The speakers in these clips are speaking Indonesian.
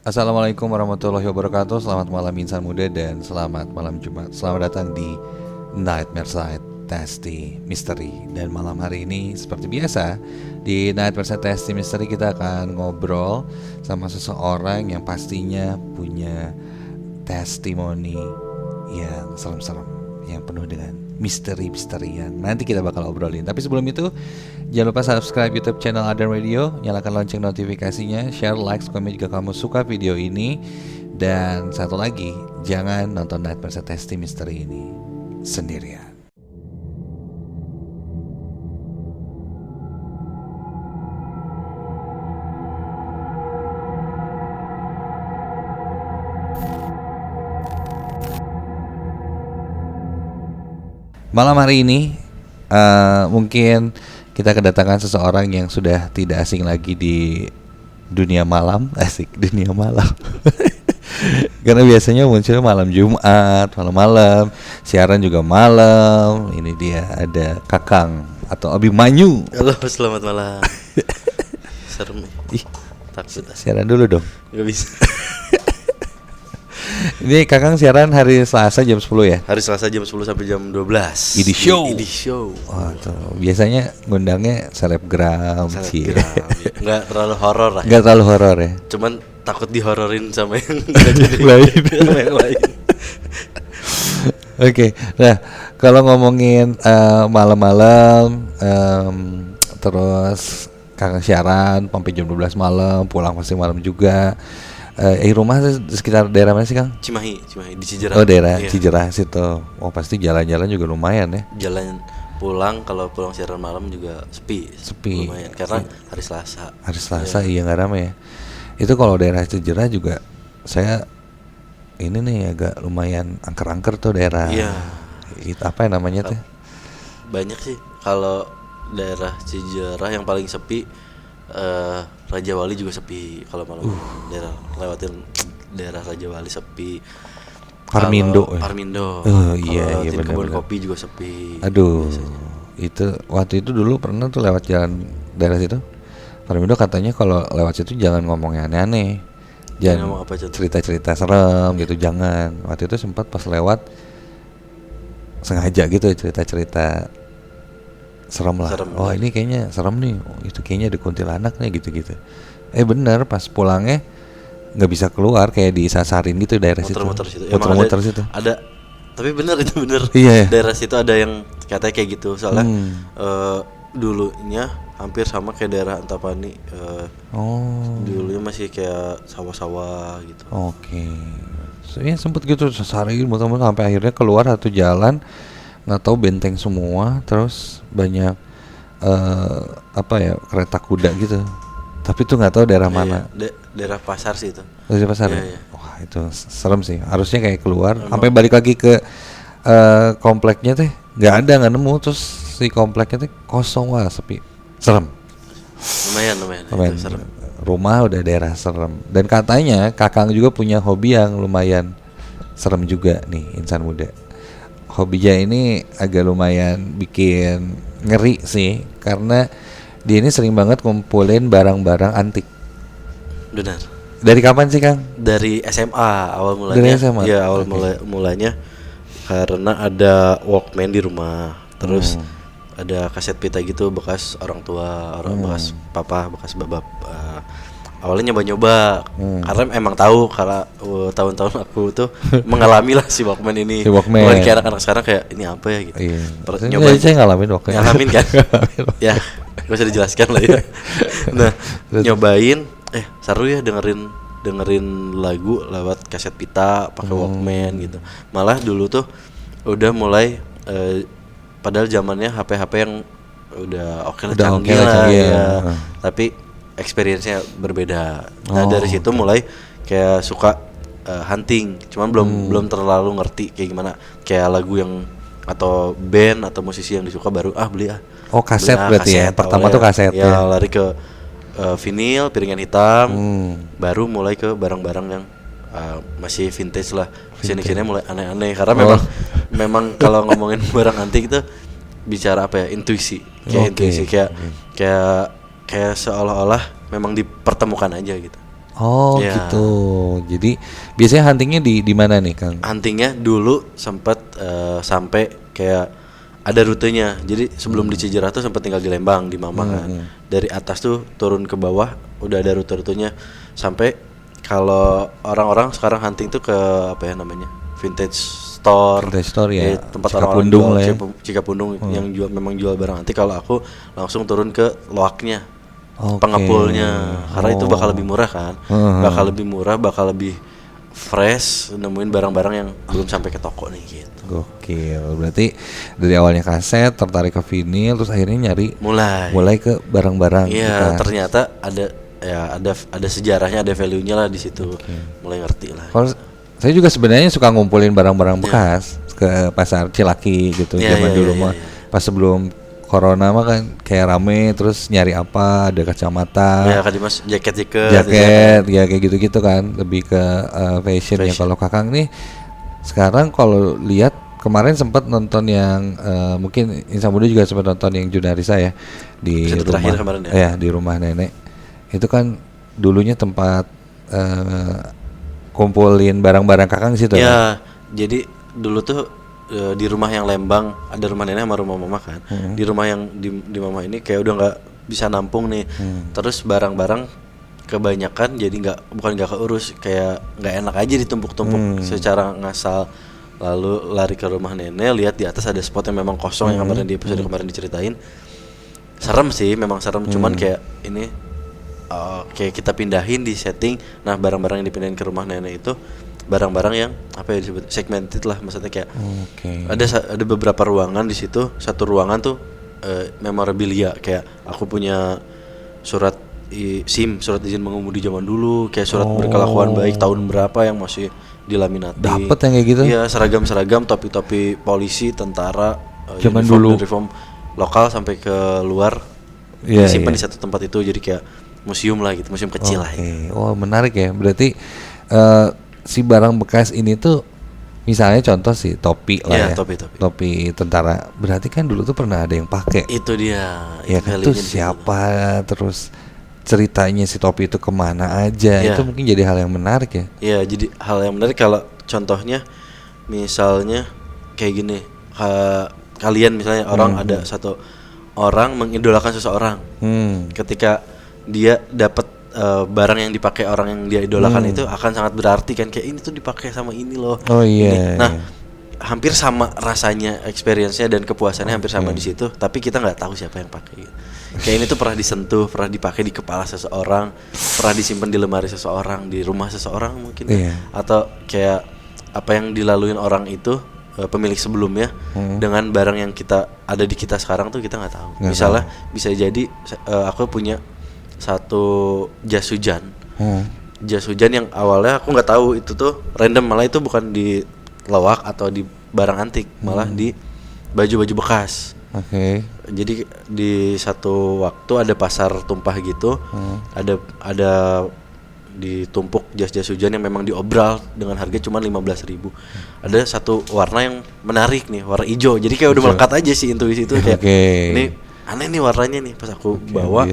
Assalamualaikum warahmatullahi wabarakatuh. Selamat malam insan muda dan selamat malam Jumat. Selamat datang di Nightmare Side Tasty Mystery. Dan malam hari ini seperti biasa di Nightmare Side Tasty Mystery kita akan ngobrol sama seseorang yang pastinya punya testimoni yang serem-serem, yang penuh dengan misteri-misterian. Nanti kita bakal obrolin. Tapi sebelum itu, jangan lupa subscribe YouTube channel Adan Radio, nyalakan lonceng notifikasinya, share, like, komen jika kamu suka video ini. Dan satu lagi, jangan nonton Nightmare Side Tasty Mystery ini sendirian. Malam hari ini mungkin kita kedatangan seseorang yang sudah tidak asing lagi di dunia malam. Asik, dunia malam. Karena biasanya muncul malam Jumat, malam-malam, siaran juga malam. Ini dia ada Kakang atau Abimanyu. Halo, selamat malam. Serem. Ih, takut. siaran dulu dong. Gak bisa. Ini Kakang siaran hari Selasa jam 10 ya? Hari Selasa jam 10 sampai jam 12. Idi Show. Idi Show. Oh, tuh. Biasanya ngundangnya selebgram, cie. Enggak terlalu horor lah. Enggak terlalu horor ya. Cuman takut dihororin sama yang lain. Yang lain. Oke, nah kalau ngomongin malam-malam, terus Kakang siaran sampai jam 12 malam, pulang pasti malam juga. Rumah sekitar daerah mana sih Kang? Cimahi di Cijerah. Oh, daerah iya. Cijerah situ. Oh, pasti jalan-jalan juga lumayan ya. Jalan pulang, kalau pulang siaran malam juga sepi. Lumayan karena hari Selasa. Hari Selasa iya nggak ramai ya. Itu kalau daerah Cijerah juga saya ini nih agak lumayan angker-angker tuh daerah. Iya. Itu apa yang namanya tuh? Banyak sih kalau daerah Cijerah yang paling sepi. Raja Wali juga sepi kalau malam. Lewatin daerah Raja Wali sepi. Parmindo. Parmindo. Iya benar. Kebun benar. kopi juga sepi. Aduh. Biasanya. Itu waktu itu dulu pernah tuh lewat jalan daerah situ. Parmindo katanya kalau lewat situ jangan ngomong yang aneh-aneh. Jangan ngomong apa aja tuh? cerita-cerita serem gitu, jangan. Waktu itu sempat pas lewat sengaja gitu cerita-cerita serem lah. Oh, ini kayaknya serem nih. Oh, itu kayaknya ada kuntilanak nih gitu-gitu. Bener, pas pulangnya nggak bisa keluar, kayak disasarin gitu daerah Muter-muter situ. situ. Muter-muter situ. Ada. Tapi bener itu bener. Iya. Daerah situ ada yang katanya kayak gitu. Soalnya dulunya hampir sama kayak daerah Antapani. Dulunya masih kayak sawah-sawah gitu. Oke. Saya sempet gitu sasarin muter-muter sampai akhirnya keluar satu jalan, nggak tahu benteng semua, terus banyak kereta kuda gitu. Tapi tuh nggak tahu daerah mana. Daerah pasar sih itu. Dari pasar. Iya. Wah, itu serem sih. Harusnya kayak keluar, sampai balik lagi ke kompleknya teh nggak ada, nggak nemu. Terus si kompleknya teh kosong, wah sepi. Serem. Lumayan. Itu serem. Rumah udah daerah serem. Dan katanya Kakang juga punya hobi yang lumayan serem juga nih, insan muda. Hobinya ini agak lumayan bikin ngeri sih, karena dia ini sering banget ngumpulin barang-barang antik. Benar. Dari kapan sih Kang? Dari SMA awal mulanya. Dari SMA? Ya awal mulanya karena ada Walkman di rumah. Terus ada kaset pita gitu bekas orang tua, bekas papa, bekas babab. Awalnya nyoba-nyoba karena emang tahu karena tahun-tahun aku tuh mengalami lah si Walkman ini. Bukan kayak anak-anak sekarang kayak ini apa ya gitu. Iya. Nyobain, saya ngalamin Walkman. Ngalamin kan? Ya, gak usah dijelaskan lah ya. Nah, nyobain, seru ya dengerin lagu lewat kaset pita pakai Walkman gitu. Malah dulu tuh udah mulai padahal zamannya HP-HP yang udah oke lah, canggih lah ya. Tapi experience-nya berbeda. Nah, dari situ mulai kayak suka hunting. Cuman belum terlalu ngerti kayak gimana. Kayak lagu yang atau band atau musisi yang disuka baru beli. Oh, kaset berarti kaset, ya. Pertama tuh kaset ya. Lari ke vinil, piringan hitam. Baru mulai ke barang-barang yang masih vintage lah. Sini-sini mulai aneh-aneh karena memang kalau ngomongin barang antik itu bicara apa ya? Intuisi. Kayak intuisi kayak seolah-olah memang dipertemukan aja gitu. Oh Ya. gitu. Jadi biasanya huntingnya di mana nih Kang? Huntingnya dulu sempat sampai kayak ada rutenya. Jadi sebelum di Cijerah tuh sempat tinggal di Lembang di Mama kan. Dari atas tuh turun ke bawah udah ada rute-rutenya sampai kalau orang-orang sekarang hunting tuh ke apa ya namanya? Vintage store. Vintage store ya. Tempat orang-orang Cikapundung jual lah ya. Cikapundung yang memang jual barang antik. Kalau aku langsung turun ke loaknya. Oke. Pengepulnya karena itu bakal lebih murah kan, bakal lebih murah, bakal lebih fresh, nemuin barang-barang yang belum sampai ke toko nih gitu. Gokil. Berarti dari awalnya kaset tertarik ke vinil terus akhirnya nyari mulai ke barang-barang. Iya, bekas. ternyata ada sejarahnya, ada value-nya lah di situ. Mulai ngerti lah. Kalau saya juga sebenarnya suka ngumpulin barang-barang bekas ke pasar Cilaki gitu zaman dulu mah. Pas sebelum Corona mah kan kayak rame, terus nyari apa, ada kacamata, Ya kan Dimas, jaket ya kayak gitu-gitu kan, lebih ke fashion. Ya kalau Kakang nih sekarang kalau lihat kemarin sempat nonton yang mungkin Insan Muda juga sempat nonton yang Junarisa ya di episode rumah terakhir kemarin ya. di rumah nenek. Itu kan dulunya tempat kumpulin barang-barang Kakang situ kan? Ya, jadi dulu tuh di rumah yang Lembang ada rumah nenek sama rumah mama kan. Di rumah yang di mama ini kayak udah nggak bisa nampung nih. Terus barang-barang kebanyakan jadi bukan nggak keurus, kayak nggak enak aja ditumpuk-tumpuk secara ngasal. Lalu lari ke rumah nenek, lihat di atas ada spot yang memang kosong yang kemarin di episode kemarin diceritain. Serem sih, memang serem. Cuman kayak ini kayak kita pindahin di setting. Nah barang-barang yang dipindahin ke rumah nenek itu barang-barang yang apa ya disebut segmented lah, maksudnya kayak ada beberapa ruangan di situ. Satu ruangan tuh memorabilia, kayak aku punya surat SIM, surat izin mengemudi zaman dulu, kayak surat berkelakuan baik tahun berapa yang masih dilaminati. Dapet yang kayak gitu? Iya, seragam-seragam, topi-topi polisi, tentara, zaman uniform lokal sampai ke luar, disimpan di satu tempat itu, jadi kayak museum lah gitu, museum kecil lah. Oh menarik ya, berarti si barang bekas ini tuh misalnya contoh sih topi lah ya, topi tentara, berarti kan dulu tuh pernah ada yang pakai. Itu dia. Ya kan tuh siapa, terus ceritanya si topi itu kemana aja, itu mungkin jadi hal yang menarik ya. Iya, jadi hal yang menarik kalau contohnya misalnya kayak gini, kalian misalnya orang ada satu orang mengidolakan seseorang, ketika dia dapat barang yang dipakai orang yang dia idolakan itu akan sangat berarti kan, kayak ini tuh dipakai sama ini loh. Nah hampir sama rasanya, experience-nya dan kepuasannya hampir sama di situ, tapi kita nggak tahu siapa yang pakai. Kayak ini tuh pernah disentuh, pernah dipakai di kepala seseorang, pernah disimpan di lemari seseorang, di rumah seseorang mungkin, atau kayak apa yang dilaluin orang itu pemilik sebelumnya dengan barang yang ada di kita sekarang tuh kita nggak tahu. Misalnya bisa jadi aku punya satu jas hujan, jas hujan yang awalnya aku nggak tahu itu tuh random, malah itu bukan di lawak atau di barang antik, malah di baju-baju bekas. Jadi di satu waktu ada pasar tumpah gitu, ada ditumpuk jas-jas hujan yang memang diobral dengan harga cuma 15.000. Ada satu warna yang menarik nih, warna hijau. Jadi kayak udah melekat aja sih intuisi itu, kayak ini aneh nih warnanya nih. Pas aku bawa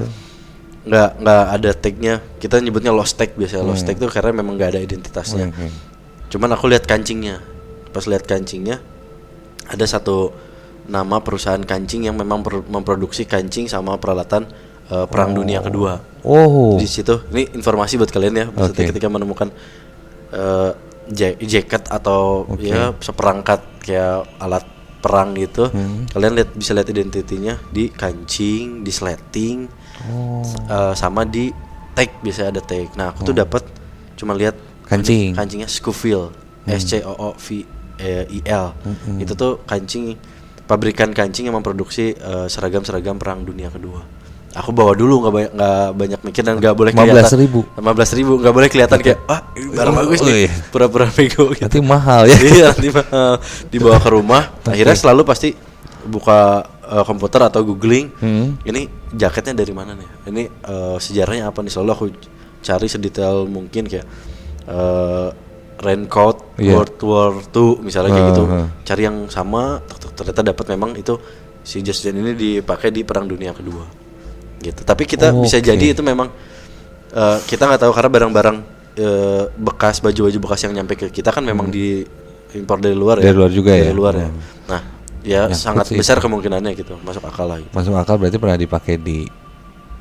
nggak ada tagnya, kita nyebutnya lost tag biasanya. Lost tag tuh karena memang nggak ada identitasnya. Cuman aku lihat kancingnya, pas lihat kancingnya ada satu nama perusahaan kancing yang memang memproduksi kancing sama peralatan Perang Dunia Kedua. Di situ, ini informasi buat kalian ya, maksudnya ketika menemukan jaket atau ya seperangkat kayak alat perang gitu, kalian bisa lihat identitinya di kancing, di sleting, sama di tag, biasanya ada tag. Nah aku tuh dapat cuma lihat kancingnya Scofield, SCOOVIL. Itu tuh pabrikan kancing yang memproduksi seragam-seragam Perang Dunia Kedua. Aku bawa dulu, nggak banyak mikir, dan nggak boleh kelihatan 15.000 nggak boleh kelihatan kayak ini barang bagus nih, pura-pura bego gitu. Nanti mahal ya. Iya, nanti mahal. Dibawa ke rumah, akhirnya selalu pasti buka komputer atau googling, ini jaketnya dari mana nih, ini sejarahnya apa nih, selalu aku cari sedetail mungkin, kayak raincoat World War II misalnya kayak gitu, cari yang sama, ternyata dapat memang itu si jas hujan ini dipakai di Perang Dunia Kedua gitu. Tapi kita bisa jadi itu memang kita nggak tahu karena barang-barang bekas, baju-baju bekas yang nyampe ke kita kan memang diimpor dari luar ya. Dari luar juga dari ya. luar ya. Nah, ya sangat sih. besar kemungkinannya gitu, masuk akal lah. Gitu. Masuk akal berarti pernah dipakai di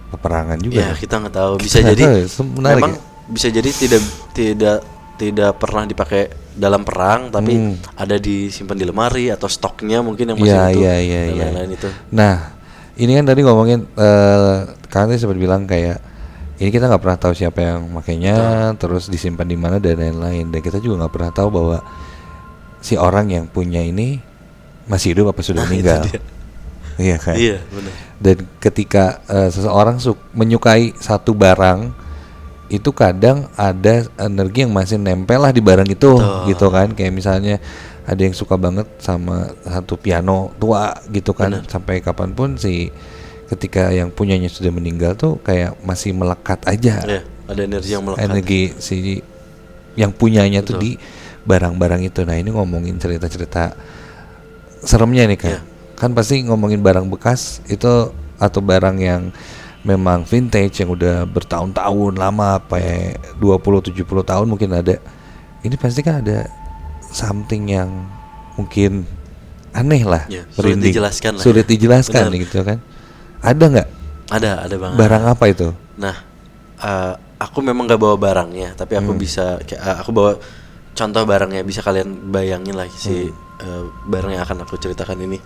peperangan juga. Ya, kita nggak tahu. Bisa Kita jadi tahu ya, menarik memang ya. bisa jadi tidak pernah dipakai dalam perang, tapi ada disimpan di lemari atau stoknya mungkin yang masih utuh dan lain-lain itu. Nah, ini kan tadi ngomongin kalian tadi sempat bilang kayak ini kita nggak pernah tahu siapa yang makainya, terus disimpan di mana dan lain-lain, dan kita juga nggak pernah tahu bahwa si orang yang punya ini masih hidup apa sudah meninggal. Iya kan? Iya, benar. Dan ketika seseorang menyukai satu barang, itu kadang ada energi yang masih nempel lah di barang itu. Betul. Gitu kan, kayak misalnya ada yang suka banget sama satu piano tua gitu kan. Bener. Sampai kapanpun ketika yang punyanya sudah meninggal tuh kayak masih melekat aja. Iya, ada energi yang melekat. Energi si yang punyanya. Betul. Tuh di barang-barang itu. Nah, ini ngomongin cerita-cerita seremnya nih kan. Iya. Kan pasti ngomongin barang bekas itu atau barang yang memang vintage yang udah bertahun-tahun lama, kayak 20-70 tahun mungkin ada. Ini pasti kan ada something yang mungkin aneh lah, ya, sulit dijelaskan lah. Sulit dijelaskan gitu kan. Ada nggak? Ada banget. Barang apa itu? Nah, aku memang nggak bawa barangnya, tapi aku bisa, aku bawa contoh barangnya, bisa kalian bayangin lah si barang yang akan aku ceritakan ini.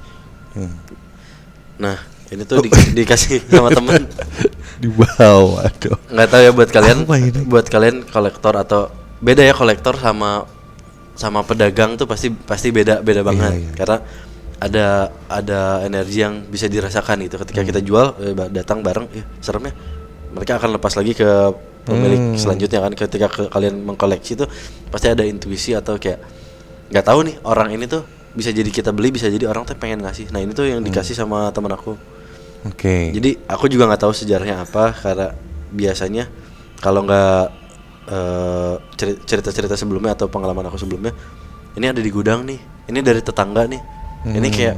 Nah, ini tuh dikasih sama temen. Di bawah, aduh. Nggak tahu ya buat kalian kolektor atau beda ya, kolektor sama pedagang tuh pasti beda banget. Iya. Karena ada energi yang bisa dirasakan gitu ketika kita jual, datang bareng, seremnya mereka akan lepas lagi ke pemilik selanjutnya kan. Ketika kalian mengkoleksi tuh pasti ada intuisi atau kayak nggak tahu nih, orang ini tuh bisa jadi kita beli, bisa jadi orang tuh pengen ngasih. Nah, ini tuh yang dikasih sama teman aku. Oke. Jadi aku juga nggak tahu sejarahnya apa, karena biasanya kalau nggak cerita-cerita sebelumnya atau pengalaman aku sebelumnya, ini ada di gudang nih, ini dari tetangga nih. Ini kayak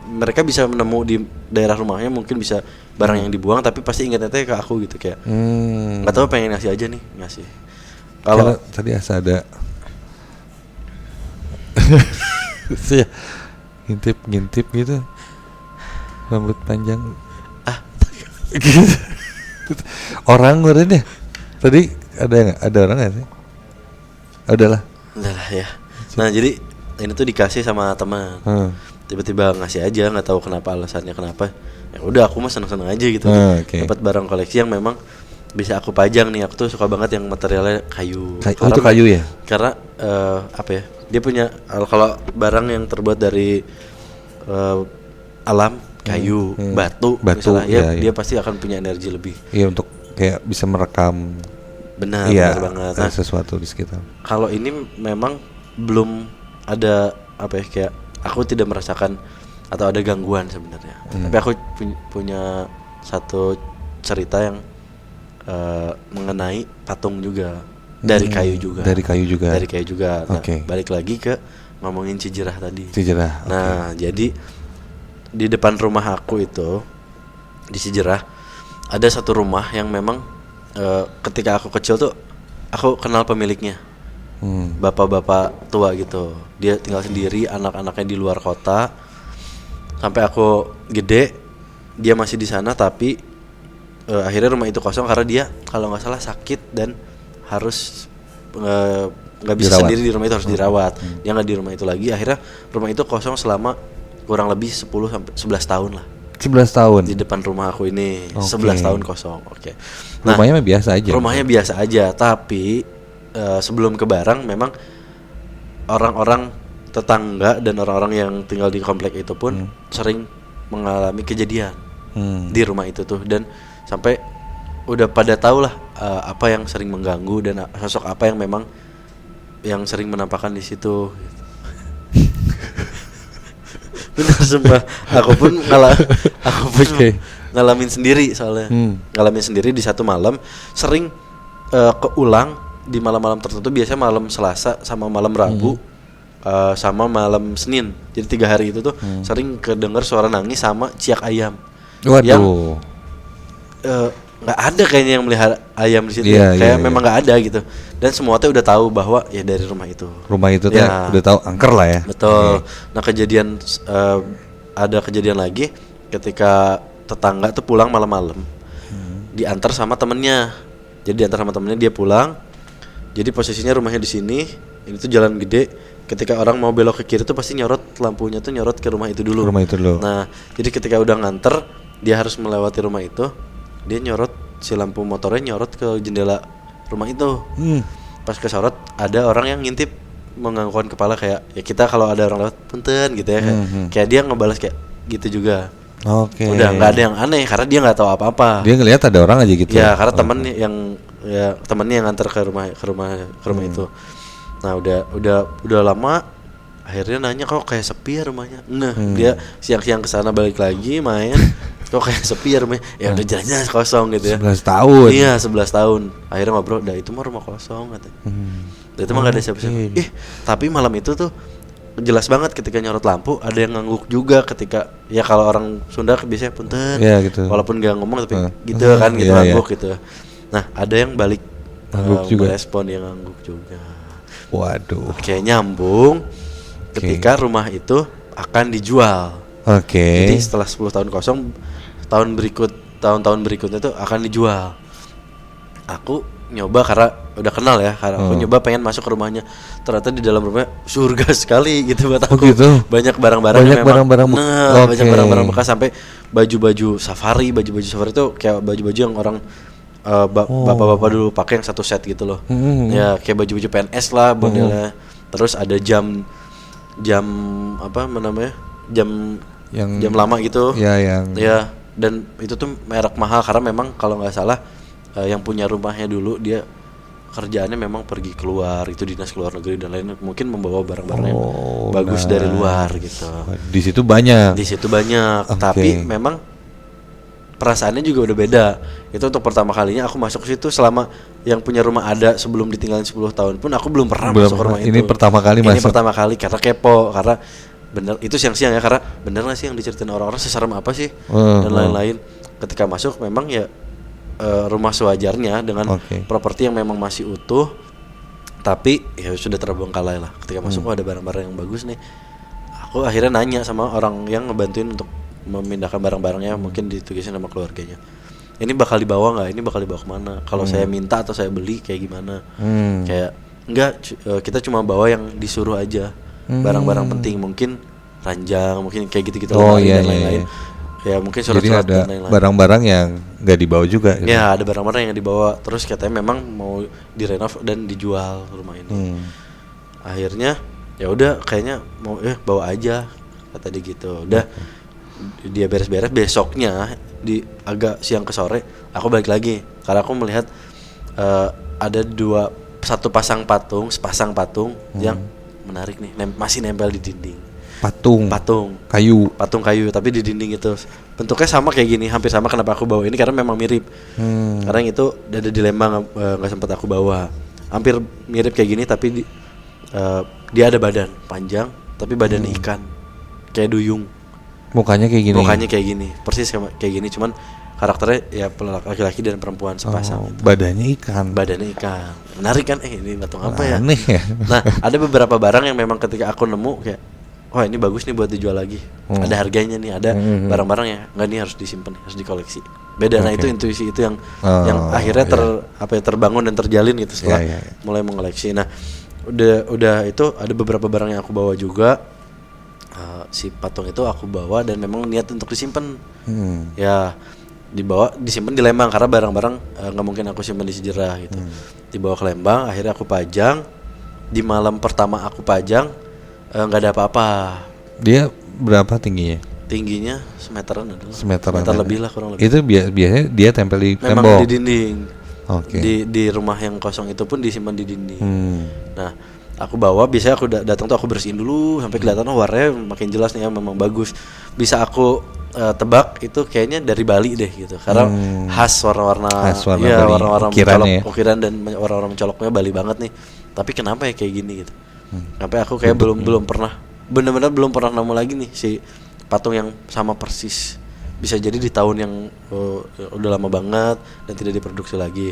mereka bisa menemu di daerah rumahnya, mungkin bisa barang yang dibuang, tapi pasti ingatnya ke aku gitu, kayak nggak tahu, pengen ngasih aja nih, ngasih. Kalau tadi ada ngintip gitu, rambut panjang. Orang kemarin ya tadi ada orang nggak sih? Udahlah ya. Nah, jadi ini tuh dikasih sama teman. Tiba-tiba ngasih aja, nggak tahu kenapa, alasannya kenapa. Ya udah, aku mah seneng-seneng aja gitu. Dapat barang koleksi yang memang bisa aku pajang nih. Aku tuh suka banget yang materialnya kayu. Itu kayu ya? Karena apa ya? Dia punya, kalau barang yang terbuat dari alam, kayu, batu misalnya, dia pasti akan punya energi lebih. Iya, untuk kayak bisa merekam. Benar banget. Nah, sesuatu di sekitar. Kalau ini memang belum ada apa ya, kayak aku tidak merasakan atau ada gangguan sebenarnya. Tapi aku punya satu cerita yang mengenai patung juga. Dari kayu juga. Nah, balik lagi ke ngomongin Cijerah tadi. Nah, jadi di depan rumah aku itu di Cijerah ada satu rumah yang memang ketika aku kecil tuh aku kenal pemiliknya. Bapak-bapak tua gitu. Dia tinggal sendiri, anak-anaknya di luar kota. Sampai aku gede, dia masih di sana, tapi akhirnya rumah itu kosong karena dia kalau nggak salah sakit dan harus nggak bisa dirawat. Sendiri di rumah itu, harus dirawat. Dia nggak di rumah itu lagi. Akhirnya rumah itu kosong selama kurang lebih 10-11 tahun lah. 11 tahun di depan rumah aku ini. 11 tahun kosong. Nah, rumahnya biasa aja. Rumahnya biasa aja, tapi sebelum ke barang memang orang-orang tetangga dan orang-orang yang tinggal di komplek itu pun sering mengalami kejadian di rumah itu tuh, dan sampai udah pada tahu lah apa yang sering mengganggu dan sosok apa yang memang yang sering menampakkan di situ. Benar, sumpah. Aku pun ngalamin sendiri soalnya. Ngalamin sendiri di satu malam, sering keulang di malam-malam tertentu, biasanya malam Selasa sama malam Rabu sama malam Senin. Jadi 3 hari itu tuh sering kedengar suara nangis sama ciak ayam. Waduh. Yang nggak ada kayaknya yang melihara ayam di situ. Kayak memang nggak ada gitu. Dan semua tuh udah tahu bahwa ya dari rumah itu. Rumah itu tuh udah tahu angker lah ya. Betul. Nah kejadian ada kejadian lagi ketika tetangga tuh pulang malam-malam, diantar sama temennya. Jadi diantar sama temennya, dia pulang. Jadi posisinya rumahnya di sini. Ini tuh jalan gede. Ketika orang mau belok ke kiri tuh pasti nyorot lampunya tuh nyorot ke rumah itu dulu. Nah, jadi ketika udah nganter, dia harus melewati rumah itu. Dia nyorot si lampu motornya nyorot ke jendela rumah itu. Pas kesorot ada orang yang ngintip menganggukkan kepala kayak ya kita kalau ada orang lewat punten gitu ya. Kayak dia ngebalas kayak gitu juga. Udah nggak ada yang aneh karena dia nggak tahu apa-apa. Dia ngelihat ada orang aja gitu. Ya karena temennya yang nganter ke rumah itu. Nah udah lama akhirnya nanya kok kayak sepi ya rumahnya. Nah dia siang-siang kesana balik lagi main kok kayak sepi ya rumahnya. Ya udah jelas-jelas kosong gitu ya. 11 tahun. Iya 11 tahun. Akhirnya ngobrol, dah itu mah rumah kosong katanya. Itu mah gak ada siapa-siapa. Tapi malam itu tuh jelas banget ketika nyorot lampu ada yang ngangguk juga ketika ya kalau orang Sunda biasanya punten. Gitu. Walaupun gak ngomong tapi gitu kan gitu ngangguk gitu. Nah ada yang balik merespon dia ngangguk juga. Waduh. Kayak nyambung ketika rumah itu akan dijual. Jadi setelah 10 tahun kosong, tahun-tahun berikutnya itu akan dijual. Aku nyoba karena udah kenal ya, karena aku nyoba pengen masuk ke rumahnya. Ternyata di dalam rumahnya surga sekali gitu buat aku. Banyak barang-barang yang memang banyak barang-barang bekas sampai baju-baju safari itu kayak baju-baju yang orang bapak-bapak dulu pakai yang satu set gitu loh. Ya kayak baju-baju PNS lah modelnya. Terus ada jam apa namanya? Jam lama gitu. Ya dan itu tuh merek mahal karena memang kalau nggak salah yang punya rumahnya dulu dia kerjaannya memang pergi keluar, itu dinas keluar negeri dan lain, mungkin membawa barang-barang yang bagus dari luar gitu. Di situ banyak. Tapi memang perasaannya juga udah beda. Itu untuk pertama kalinya aku masuk ke situ. Selama yang punya rumah ada sebelum ditinggalin 10 tahun pun aku belum pernah masuk ke rumah itu. Ini pertama kali karena kepo, karena bener itu siang-siang ya, karena bener nggak sih yang diceritain orang-orang seserem apa sih dan lain-lain. Ketika masuk memang ya rumah sewajarnya dengan properti yang memang masih utuh, tapi ya sudah terbengkalai lah. Ketika masuk ada barang-barang yang bagus nih, aku akhirnya nanya sama orang yang ngebantuin untuk memindahkan barang-barangnya, mungkin ditugasin sama keluarganya. Ini bakal dibawa nggak? Ini bakal dibawa kemana? Kalau saya minta atau saya beli kayak gimana? Kayak enggak, kita cuma bawa yang disuruh aja. Barang-barang penting, mungkin ranjang, mungkin kayak gitu-gitu dan lain-lain. Ya mungkin surat-surat dan lain-lain. Barang-barang yang nggak dibawa juga. Gitu. Ya ada barang-barang yang dibawa. Terus katanya memang mau direnov dan dijual rumah ini. Akhirnya ya udah kayaknya mau bawa aja kata dia gitu. Udah dia beres-beres, besoknya di agak siang ke sore aku balik lagi karena aku melihat ada sepasang patung yang menarik nih, masih nempel di dinding. Patung kayu tapi di dinding itu bentuknya sama kayak gini, hampir sama. Kenapa aku bawa ini karena memang mirip. Karena yang itu ada di Lembang, nggak sempat aku bawa. Hampir mirip kayak gini tapi dia ada badan panjang tapi badan ikan kayak duyung. Mukanya kayak gini persis kayak gini, cuman karakternya ya laki-laki dan perempuan sepasang. Badannya ikan. Menarik kan? Ini patung apa ya? Aneh ya. Nah ada beberapa barang yang memang ketika aku nemu kayak wah ini bagus nih buat dijual lagi. Ada harganya nih, ada barang-barang yang nggak, nih harus disimpan, harus dikoleksi. Beda. Nah itu intuisi itu yang akhirnya terbangun dan terjalin gitu setelah mulai mengoleksi. Nah udah itu ada beberapa barang yang aku bawa juga. Si patung itu aku bawa dan memang niat untuk disimpan. Ya disimpan di Lembang karena barang-barang nggak mungkin aku simpan di Sejerah gitu. Dibawa ke Lembang, akhirnya aku pajang. Di malam pertama aku pajang nggak ada apa-apa. Dia berapa tingginya? Tingginya semeteran lebih lah kurang lebih. Itu biasanya dia tempel di tembok. Memang di dinding. Di rumah yang kosong itu pun disimpan di dinding. Nah aku bawa, biasanya aku datang tuh aku bersihin dulu sampai kelihatan warnanya makin jelas nih ya, memang bagus. Bisa aku tebak itu kayaknya dari Bali deh gitu. Karena khas warna-warna mencolok, ukiran dan warna-warna mencoloknya Bali banget nih. Tapi kenapa ya kayak gini gitu. Sampai aku kayak belum pernah benar-benar belum pernah nemu lagi nih si patung yang sama persis bisa jadi di tahun yang udah lama banget dan tidak diproduksi lagi.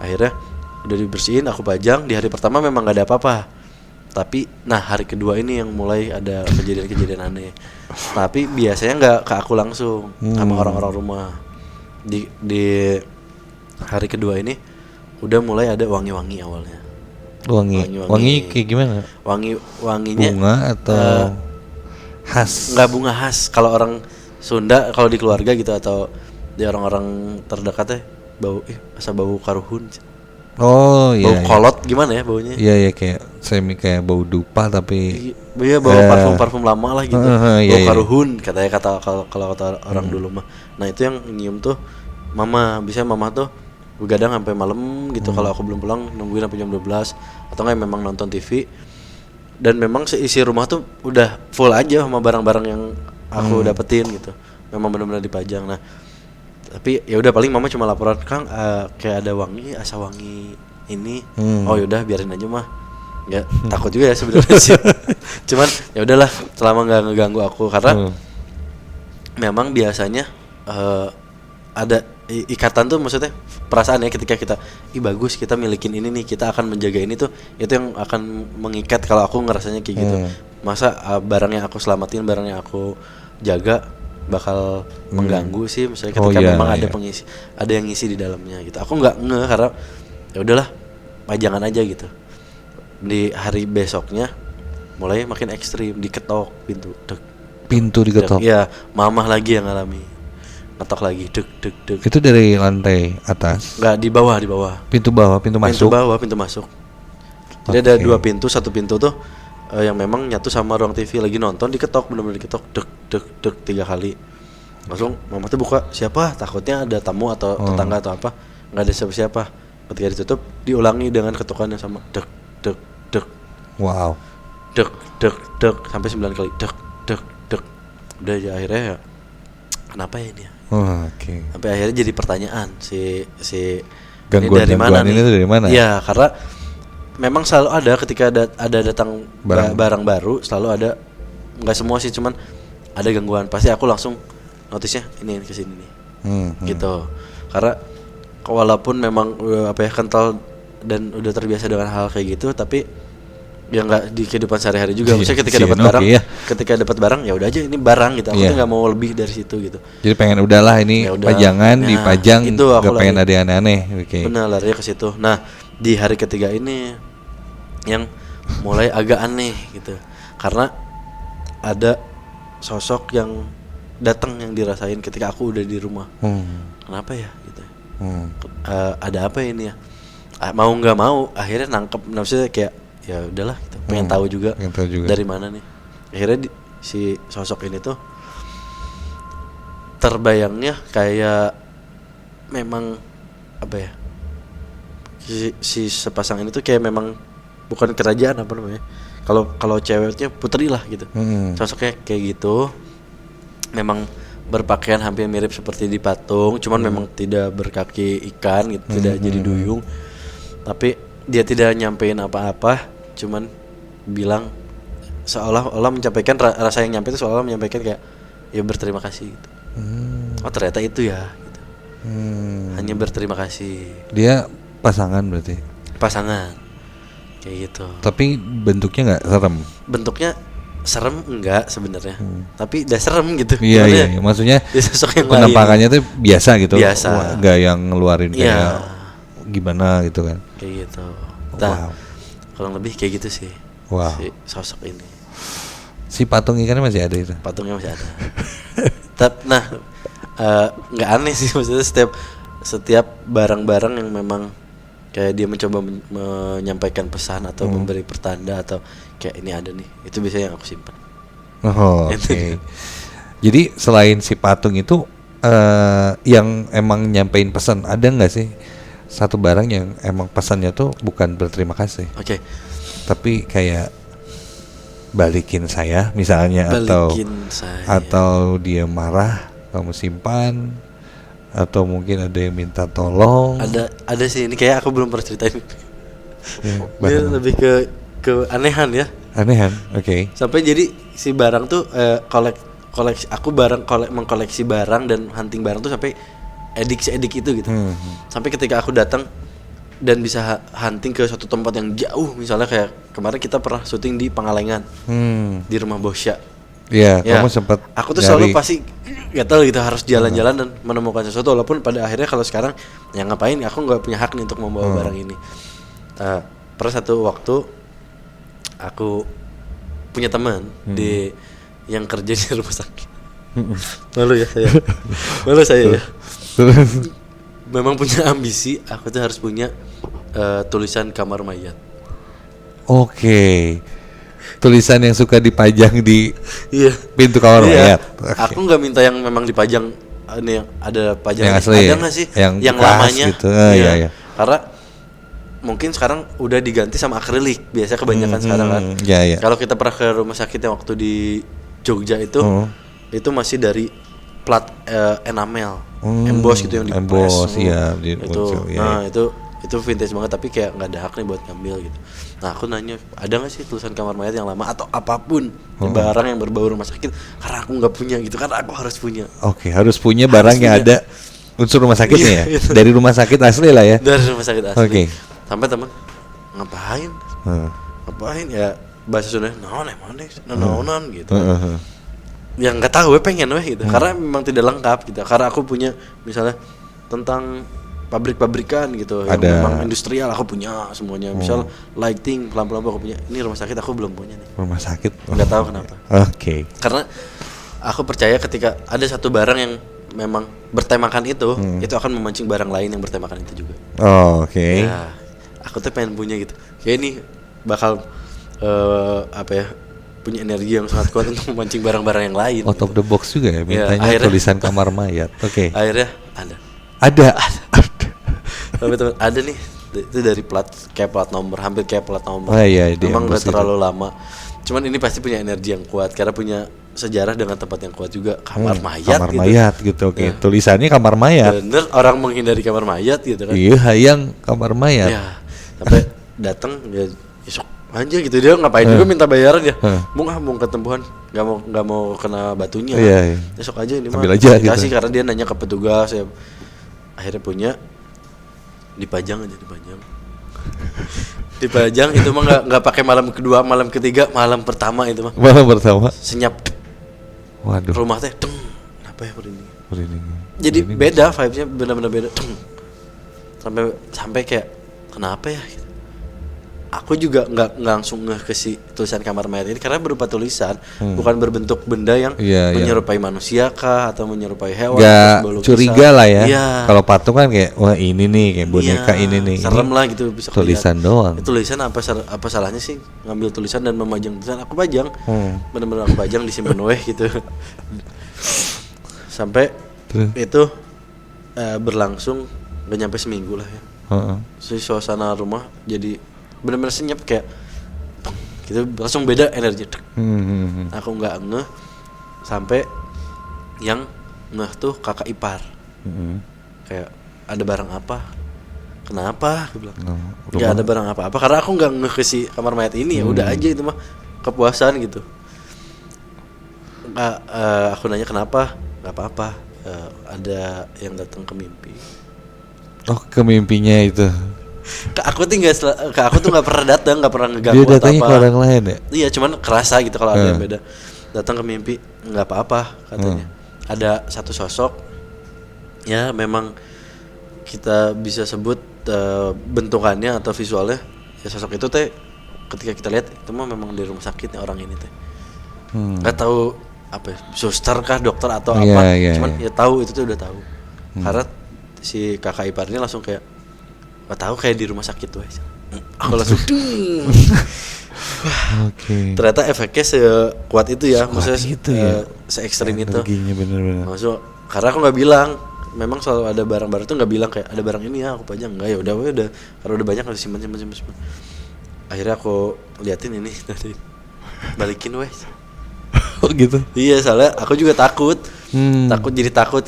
Akhirnya udah dibersihin, aku pajang. Di hari pertama memang gak ada apa-apa, tapi nah hari kedua ini yang mulai ada kejadian-kejadian aneh. Tapi biasanya nggak ke aku langsung, sama orang-orang rumah. Di hari kedua ini udah mulai ada wangi-wangi awalnya. Wangi kayak gimana? Wanginya bunga atau khas? Nggak bunga khas. Kalau orang Sunda, kalau di keluarga gitu atau di orang-orang terdekatnya, bau asa bau karuhun. Oh iya. Bau kolot gimana ya baunya? Iya kayak bau dupa tapi iya bau parfum lama lah gitu. Bau karuhun katanya kalau kata orang dulu mah. Nah itu yang nyium tuh mama tuh begadang sampai malam gitu. Kalau aku belum pulang nungguin sampai jam 12 atau nggak memang nonton TV. Dan memang seisi rumah tuh udah full aja sama barang-barang yang aku dapetin gitu. Memang benar-benar dipajang. Nah tapi ya udah paling mama cuma laporan, Kang kayak ada wangi, asa wangi ini. Oh yaudah biarin aja mah. Ya takut juga ya sebenarnya sih. Cuman ya udahlah selama nggak ngeganggu aku karena memang biasanya ada ikatan tuh, maksudnya perasaan ya ketika kita bagus kita milikin ini nih, kita akan menjaga ini tuh, itu yang akan mengikat. Kalau aku ngerasanya kayak gitu. Masa barang yang aku selamatin, barang yang aku jaga bakal mengganggu sih, misalnya ketika memang ada pengisi, ada yang ngisi di dalamnya gitu. Aku nggak karena ya udahlah pajangan aja gitu. Di hari besoknya mulai makin ekstrim, diketok pintu diketok. Iya, mamah lagi yang ngalami, ngetok lagi, dek. Itu dari lantai atas? Nggak, di bawah. Pintu masuk. Jadi ada 2 pintu, satu pintu tuh yang memang nyatu sama ruang TV, lagi nonton diketok, benar-benar diketok, dek 3 kali. Langsung mama tuh buka, siapa? Takutnya ada tamu atau tetangga atau apa. Nggak ada siapa-siapa. Ketika ditutup diulangi dengan ketukan yang sama, dek. Wow. Dek sampai 9 kali, dek. Udah ya, akhirnya ya kenapa ya ini ya? Sampai akhirnya jadi pertanyaan si gangguan ini dari mana? Iya, karena memang selalu ada ketika ada datang barang baru, selalu ada, nggak semua sih, cuman ada gangguan. Pasti aku langsung notisnya ini kesini nih, gitu. Karena walaupun memang kental dan udah terbiasa dengan hal kayak gitu, tapi ya nggak di kehidupan sehari-hari juga. Maksudnya ketika dapat barang, ketika dapat barang ya udah aja ini barang gitu. Aku tuh nggak mau lebih dari situ gitu. Jadi pengen udahlah ini pajangan dipajang, nggak pengen ada yang aneh. Benar, larinya ke situ. Nah di hari ketiga ini yang mulai agak aneh gitu, karena ada sosok yang datang yang dirasain ketika aku udah di rumah. Kenapa ya gitu? Ada apa ini ya? Mau nggak mau akhirnya nangkep, maksudnya kayak ya udahlah gitu. Pengen tahu juga dari mana nih. Akhirnya si sosok ini tuh terbayangnya kayak memang apa ya? Si sepasang ini tuh kayak memang bukan kerajaan apa namanya. Kalau ceweknya putri lah gitu. Sosoknya kayak gitu. Memang berpakaian hampir mirip seperti di patung, cuman memang tidak berkaki ikan gitu, tidak jadi duyung. Tapi dia tidak nyampein apa-apa, cuman bilang seolah-olah menyampaikan rasa yang nyampe itu, seolah-olah menyampaikan kayak ya berterima kasih gitu. Oh ternyata itu ya gitu. Hanya berterima kasih. Dia pasangan berarti? Pasangan kayak gitu. Tapi bentuknya nggak serem? Bentuknya serem enggak sebenarnya, tapi udah serem gitu. Iya. Maksudnya penampakannya tuh biasa gitu. Biasa. Nggak yang ngeluarin kayak gimana gitu kan? Kayak gitu. Nah, kurang lebih kayak gitu sih. Si sosok ini. Si patung ikannya masih ada itu? Patungnya masih ada. Nah, nggak aneh sih, maksudnya setiap barang-barang yang memang kayak dia mencoba menyampaikan pesan atau memberi pertanda atau kayak ini ada nih, itu biasanya yang aku simpan. Oke. Jadi selain si patung itu yang emang nyampein pesan, ada nggak sih satu barang yang emang pesannya tuh bukan berterima kasih? Oke. Tapi kayak balikin saya misalnya, atau dia marah kamu simpan, atau mungkin ada yang minta tolong. Ada sih, ini kayak aku belum pernah ceritain. Dia lebih ke anehan ya. Anehan, oke. Sampai jadi si barang tuh mengkoleksi barang dan hunting barang tuh sampai edik itu gitu. Sampai ketika aku datang dan bisa hunting ke suatu tempat yang jauh, misalnya kayak kemarin kita pernah syuting di Pangalengan, di rumah Bosya. Iya, kamu sempat. Aku tuh selalu pasti gak tahu gitu harus jalan-jalan dan menemukan sesuatu, walaupun pada akhirnya kalau sekarang ya ngapain, aku nggak punya hak nih untuk membawa barang ini. Pernah satu waktu aku punya teman yang kerja di rumah sakit. Malu saya ya. Memang punya ambisi, aku tuh harus punya tulisan kamar mayat. Oke. Tulisan yang suka dipajang di pintu kamar mayat. Okay. Aku nggak minta yang memang dipajang ini yang ada pajang yang asli, ada nggak sih yang lamanya gitu. Iya. Karena mungkin sekarang udah diganti sama akrilik biasa kebanyakan sekarang kan. Kalau kita pernah ke rumah sakit yang waktu di Jogja itu masih dari plat enamel, emboss gitu yang di press. Itu vintage banget, tapi kayak nggak ada hak nih buat ngambil gitu. Nah aku nanya, ada nggak sih tulisan kamar mayat yang lama atau apapun barang yang berbau rumah sakit, karena aku nggak punya gitu, karena aku harus punya. Oke, harus punya barang yang ada unsur rumah sakitnya ya, dari rumah sakit asli lah ya. Dari rumah sakit asli. Oke. Sampai teman ngapain ya, bahasa Sunda naonan gitu. Yang nggak tahu pengen gitu, karena memang tidak lengkap gitu. Karena aku punya misalnya tentang pabrik-pabrikan gitu, yang memang industrial aku punya semuanya. Misal lighting, lampu-lampu aku punya. Ini rumah sakit aku belum punya nih. Rumah sakit? Nggak tahu kenapa. Oke. Karena aku percaya ketika ada satu barang yang memang bertemakan itu akan memancing barang lain yang bertemakan itu juga. Oke. Nah, aku tuh pengen punya gitu. Kayak ini bakal punya energi yang sangat kuat untuk memancing barang-barang yang lain. Out of the box juga ya, mintanya tulisan kamar mayat. Oke. Akhirnya ada. Tapi teman ada nih, itu dari plat nomor, hampir kayak plat nomor. Memang nggak terlalu lama. Cuman ini pasti punya energi yang kuat karena punya sejarah dengan tempat yang kuat juga. Kamar mayat gitu. Oke. Tulisannya kamar mayat. Bener, orang menghindari kamar mayat gitu kan. Iya, hayang kamar mayat. Ya, sampai datang ya esok aja gitu, dia ngapain juga minta bayaran ya. Mau ketempuhan, nggak mau kena batunya. Esok aja ini mah dikasih gitu. Karena dia nanya ke petugas ya. Akhirnya punya, dipajang itu mah nggak pakai malam kedua, malam ketiga, malam pertama itu mah. Malam pertama senyap. Waduh. Rumah teh apa ya merinding. Jadi beda vibes-nya, benar-benar beda. Sampai kayak kenapa ya? Aku juga nggak langsung ngeh ke si tulisan kamar mayat ini karena berupa tulisan, bukan berbentuk benda yang menyerupai manusia kah atau menyerupai hewan. Gak curiga lah ya. Kalau patung kan kayak wah ini nih kayak boneka ini nih. Serem lah gitu, bisa tulisan kelihatan. doang. Tulisan apa salahnya sih ngambil tulisan dan memajang tulisan? Aku pajang, benar-benar aku pajang, disimpan gitu. Sampai itu berlangsung gak nyampe seminggu lah ya. Si suasana rumah jadi benar-benar senyap kayak gitu, langsung beda energi. Aku nggak ngeh sampai yang ngeh tuh kakak ipar. Kayak ada barang apa? Kenapa? Aku bilang ya ada barang apa karena aku nggak ngeh ke si kamar mayat ini. Ya udah aja itu mah kepuasan gitu. Aku nanya kenapa? Nggak apa-apa. Ada yang datang ke mimpi. Oh, ke mimpinya itu. Aku tuh nggak pernah datang, nggak pernah ngeganggu dia datangnya ke orang lain ya. Iya, cuman kerasa gitu kalau ada yang beda. Datang ke mimpi nggak apa-apa katanya. Ada satu sosok ya memang kita bisa sebut bentukannya atau visualnya ya, sosok itu teh ketika kita lihat itu mah memang di rumah sakitnya orang ini teh. Nggak tahu apa ya, suster kah, dokter atau apa. Cuman ya tahu itu tuh udah tahu. Karena si kakak ipar ini langsung kayak nggak tahu kayak di rumah sakit tuh. Aku langsung ternyata efeknya sekuat itu ya, maksudnya itu ya, se ekstrim itu. Bener-bener. Maksud karena aku nggak bilang, memang selalu ada barang-barang tuh nggak bilang kayak ada barang ini ya aku pajang, nggak, ya udah kalau udah banyak harus simpan. Akhirnya aku liatin ini tadi balikin wes. Oh gitu. Iya, soalnya aku juga takut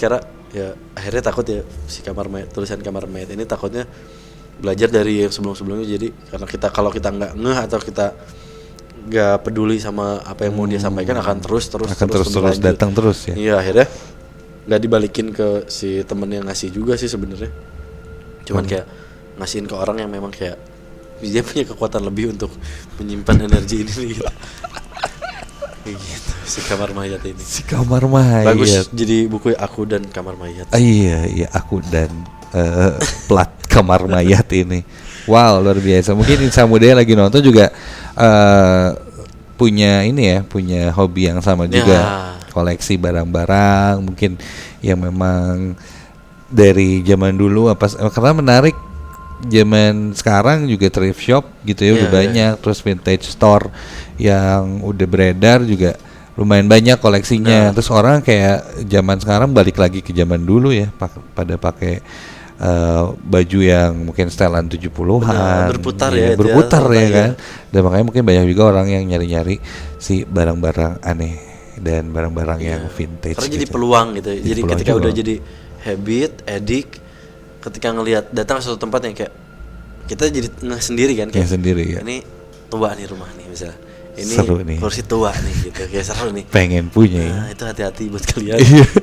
karena ya akhirnya takut ya si kamar mayat, tulisan kamar mayat ini takutnya belajar dari yang sebelum-sebelumnya. Jadi karena kalau kita nggak ngeh atau kita nggak peduli sama apa yang mau dia sampaikan, akan terus berlanjut. datang terus ya. Iya, akhirnya nggak dibalikin ke si temen yang ngasih juga sih sebenarnya. Cuman kayak ngasihin ke orang yang memang kayak dia punya kekuatan lebih untuk menyimpan energi ini gitu. Kayak gitu, si kamar mayat ini. Si kamar mayat. Bagus jadi buku Aku dan Kamar Mayat. Iya, Aku dan plat kamar mayat ini. Wow, luar biasa. Mungkin Insan Muda yang lagi nonton juga punya ini ya, punya hobi yang sama juga. Koleksi barang-barang mungkin yang memang dari zaman dulu karena menarik. Zaman sekarang juga thrift shop gitu ya, udah banyak. Terus vintage store yang udah beredar juga lumayan banyak koleksinya. Terus orang kayak zaman sekarang balik lagi ke zaman dulu ya, pada pakai baju yang mungkin setelan 70-an. Berputar ya kan. Dan makanya mungkin banyak juga orang yang nyari-nyari si barang-barang aneh dan barang-barang yang vintage. Karena gitu. Jadi peluang gitu. Jadi ketika juga. udah jadi habit, edik, ketika ngelihat datang ke suatu tempat yang kayak kita jadi sendiri kan kayak sendiri ya. Ini tua nih rumah nih misalnya. Ini seru nih. kursi tua nih gitu. Kayak seru nih. Pengen punya ya. Itu hati-hati buat kalian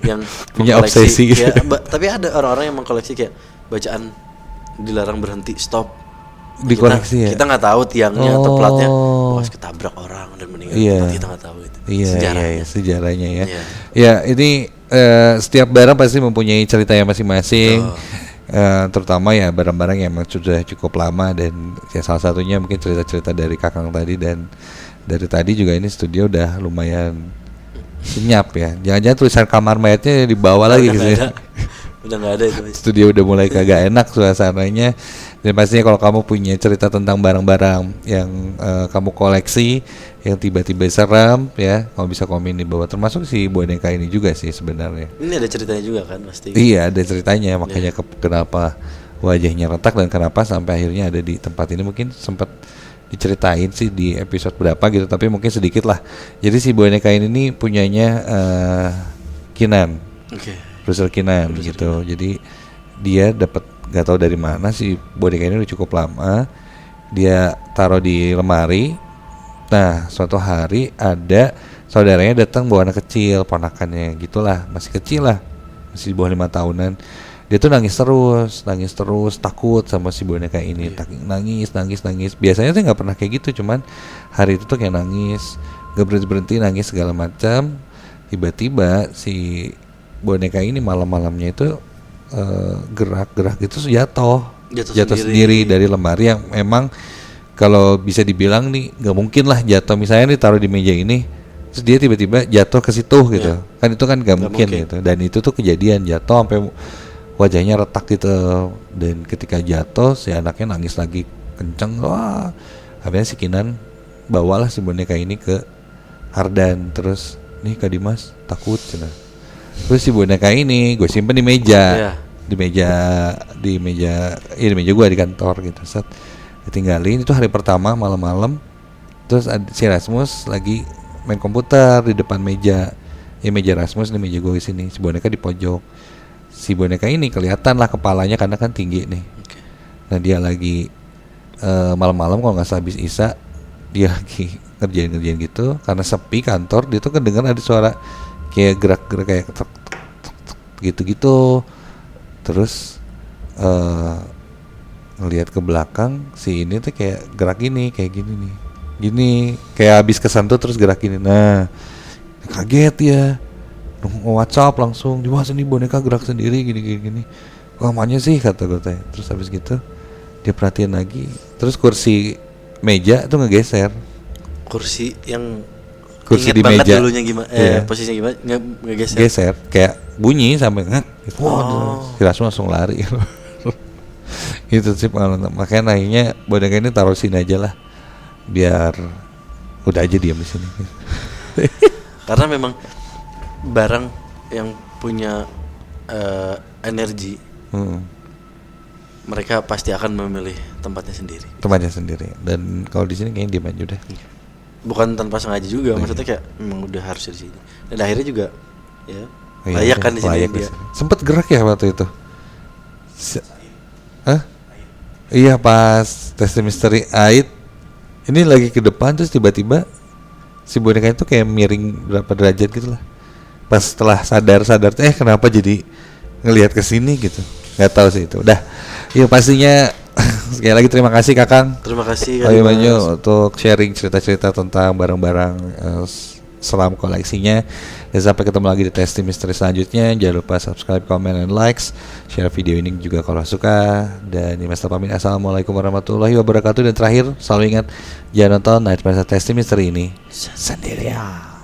yang punya obsesi. Tapi ada orang-orang yang mengkoleksi kayak bacaan dilarang berhenti, stop. Dikoleksi kita nggak tahu tiangnya atau platnya, pas ketabrak orang dan meninggal. Kita nggak tahu itu. Sejarahnya ya. Ya ini setiap barang pasti mempunyai ceritanya masing-masing. Terutama ya barang-barang yang memang sudah cukup lama, dan ya salah satunya mungkin cerita-cerita dari Kakang tadi, dan dari tadi juga ini studio udah lumayan senyap ya. Jangan-jangan tulisan kamar mayatnya dibawa lagi gitu ya. Udah nggak ada itu. Studio udah mulai kagak enak suasananya. Dan pastinya kalau kamu punya cerita tentang barang-barang yang kamu koleksi yang tiba-tiba seram ya, kamu bisa komen di bawah. Termasuk si boneka ini juga sih sebenarnya. Ini ada ceritanya juga kan pasti. Iya, ada ceritanya, makanya kenapa wajahnya retak dan kenapa sampai akhirnya ada di tempat ini. Mungkin sempat diceritain sih di episode berapa gitu, tapi mungkin sedikit lah. Jadi si boneka ini punyanya Kinan. Produser Kinan gitu. Jadi dia dapat nggak tahu dari mana si boneka ini udah cukup lama, dia taruh di lemari. Nah suatu hari ada saudaranya datang bawa anak kecil, ponakannya gitulah, masih kecil lah, masih di bawah 5 tahunan. Dia tuh nangis terus takut sama si boneka ini. Nangis. Biasanya sih nggak pernah kayak gitu, cuman hari itu tuh kayak nangis, nggak berhenti nangis segala macam. Tiba-tiba si boneka ini malamnya itu gerak gitu, jatuh sendiri dari lemari yang memang kalau bisa dibilang nih nggak mungkin lah jatuh, misalnya nih taruh di meja ini terus dia tiba-tiba jatuh ke situ gitu kan, itu kan nggak mungkin gitu. Dan itu tuh kejadian jatuh sampai wajahnya retak gitu, dan ketika jatuh si anaknya nangis lagi kenceng. Wah, akhirnya si Kinan bawalah si boneka ini ke Hardan, terus nih Kak Dimas takut cina. Terus si boneka ini gue simpen di meja, di meja gue di kantor gitu. Set ditinggalin, itu hari pertama malam-malam. Terus si Rasmus lagi main komputer di depan meja. Ya meja Rasmus, di meja gue di sini. Si boneka di pojok. Si boneka ini kelihatan lah kepalanya karena kan tinggi nih. Nah dia lagi malam-malam kalau nggak salah habis Isya, dia lagi ngerjain gitu. Karena sepi kantor, dia tuh kedengeran ada suara kayak gerak-gerak kayak gitu. Terus ngelihat ke belakang, si ini tuh kayak gerak gini, kayak gini nih. Gini, kayak habis kesentuh terus gerak gini. Nah, kaget ya. WhatsApp langsung, "Dimas ini boneka gerak sendiri gini. Lamanya sih," kata gue teh. Terus habis gitu dia perhatiin lagi, terus kursi meja tuh ngegeser. Kursi di meja dulunya gimana? Posisinya gimana? Ngegeser. Geser, kayak bunyi sampai gitu. Si Rasmus langsung lari. Gitu sih pengalaman. Makanya akhirnya boneka ini taruh sini aja lah, biar udah aja diam di sini. Karena memang barang yang punya energi, mereka pasti akan memilih tempatnya sendiri. Dan kalau di sini kayaknya diam aja udah. Bukan tanpa sengaja juga, maksudnya kayak memang udah harus di sini. Dan akhirnya juga ya layak kan di sini dia. Sempet gerak ya waktu itu. Iya pas tes misteri Ait Ini lagi ke depan terus tiba-tiba si boneka itu kayak miring berapa derajat gitu lah. Pas setelah sadar kenapa jadi ngelihat ke sini gitu. Nggak tahu sih itu. Udah. Iya pastinya sekali lagi terima kasih Kakang. Terima kasih Pak Abimanyu untuk sharing cerita-cerita tentang barang-barang selam koleksinya. Dan sampai ketemu lagi di Testy Misteri selanjutnya. Jangan lupa subscribe, comment, and likes. Share video ini juga kalau suka. Dan Mas pamit, assalamualaikum warahmatullahi wabarakatuh. Dan terakhir selalu ingat, jangan nonton Nightmare Testy Misteri ini sendirian.